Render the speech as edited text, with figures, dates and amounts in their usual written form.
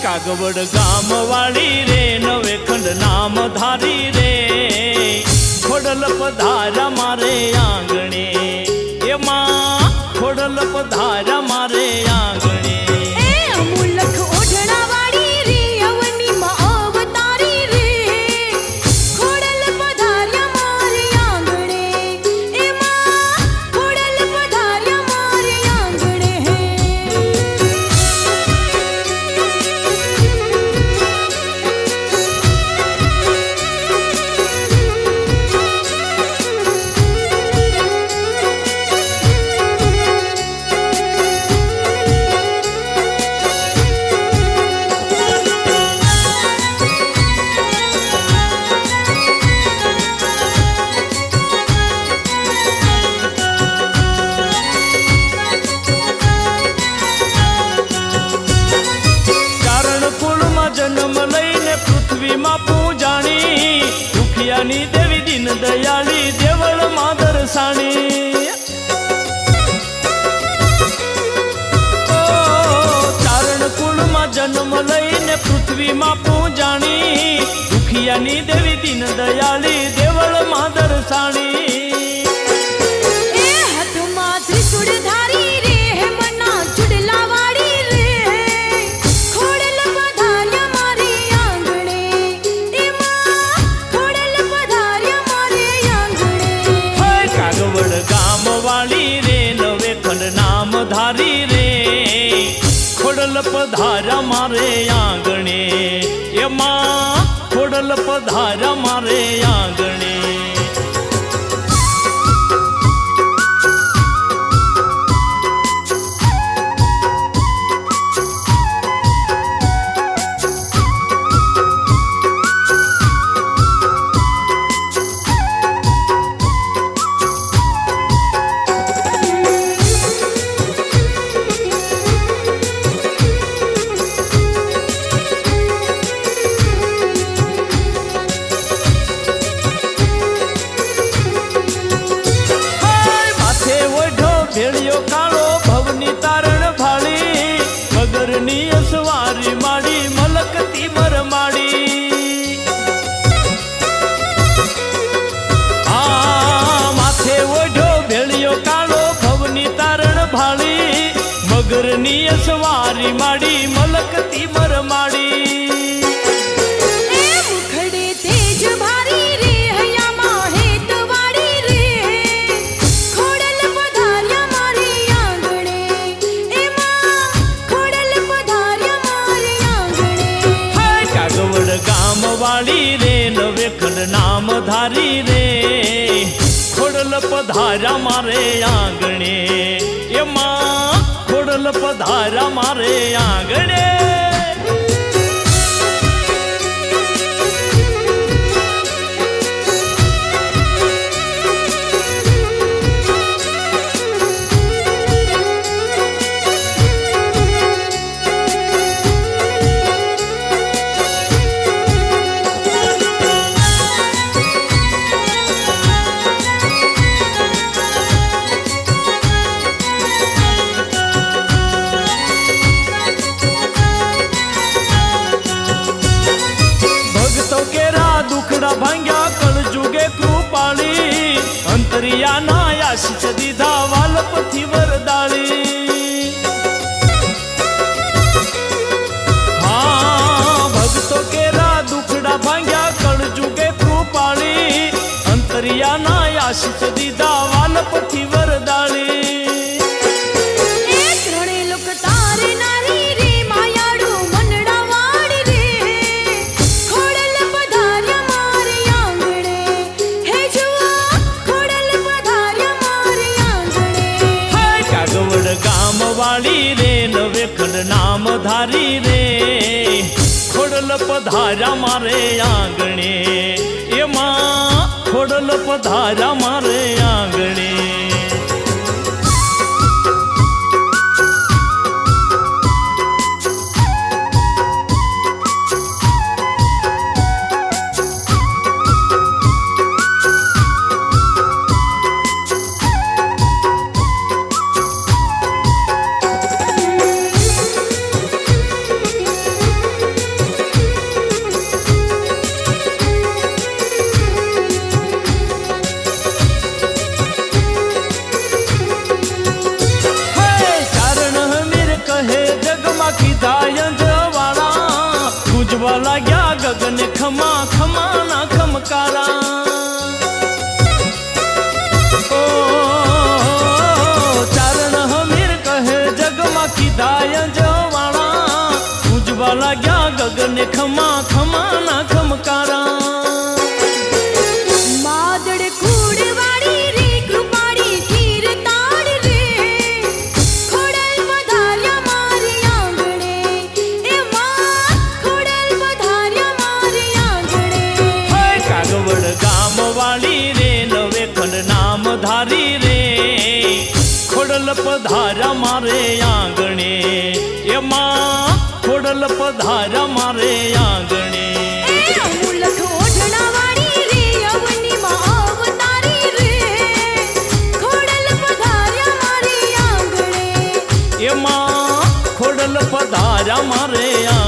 कागवड गाम वाली रे नवे खंड नाम धारी रे खोडल पधारा मारे आंगणे ए मां खोडल पधारा मारे आंगणे अमूलक ओढणा वाली रे अवनी मां अवतारी रे खोडल पधार्या मारे आंगणे ए मां खोडल पधार्या मारे आंगणे जन्म लईने पृथ्वी मा पूजाणी दुखियानी देवी दीन दयाली देवळ मादर साणी चारण कुल मा जन्म लईने पृथ्वी मा पूजाणी दुखियानी देवी दीन दयाली देवळ मादर साणी हाथ मा त्रिशूळ धारी रे मना चुडला वाड़ी रे खोडल पधार्या मारे आंगणे ए मां खोडल पधार्या मारे आंगणे कागवड गाम वाली रे नवे खंड नाम धारी रे खोडल पधारा मारे आंगणे ए मां खोडल पधारा मारे आंगणे भेड़ियो कालो भवनी तारण भाड़ी मगरनी असवारी माड़ी मलकती मर माड़ी माथे ओढ़ो भेड़ियो कालो भवनी तारण भाड़ी मगरनी असवारी माड़ी मलकती मर माड़ी मुखड़े तेज भारी रे हया माहेत वाड़ी रे खोडल पधार्या मारे आंगणे ए मां खोडल पधार्या मारे आंगणे कागवड गाम वाली रे नवे खंड नाम धारी रे खोडल पधारा मारे आंगणे ए मां खोडल पधारा मारे आंगणे दुखड़ा भांग्या कल जुगे कृपाली अंतरिया ना आशीष दीधा वालपथी वरदाली हाँ भक्तों केरा दुखड़ा भांग्या कल जुगे कृपाली अंतरिया ना आशीष दीधा वालपथी वरदाली વાળી રે નવે ખંડ નામ ધારી રે ખોડલ પધાર્યા મારે આંગણે એમાં ખોડલ પધાર્યા મારે આંગણે ગુજવા લાગ્યા ગગન ખમા ખમા ના ખમકારા ઓ ચારણ હમીર કહે જગમાં કીધાય જવાળા ગુજવા લાગ્યા ગગન ખમા ખમા ના ખમકારા ધારી રે ખોડલ પધાર્યા મારે આંગણે એમાં ખોડલ પધાર્યા મારે આંગણે એમાં ખોડલ પધાર્યા મારે આંગણે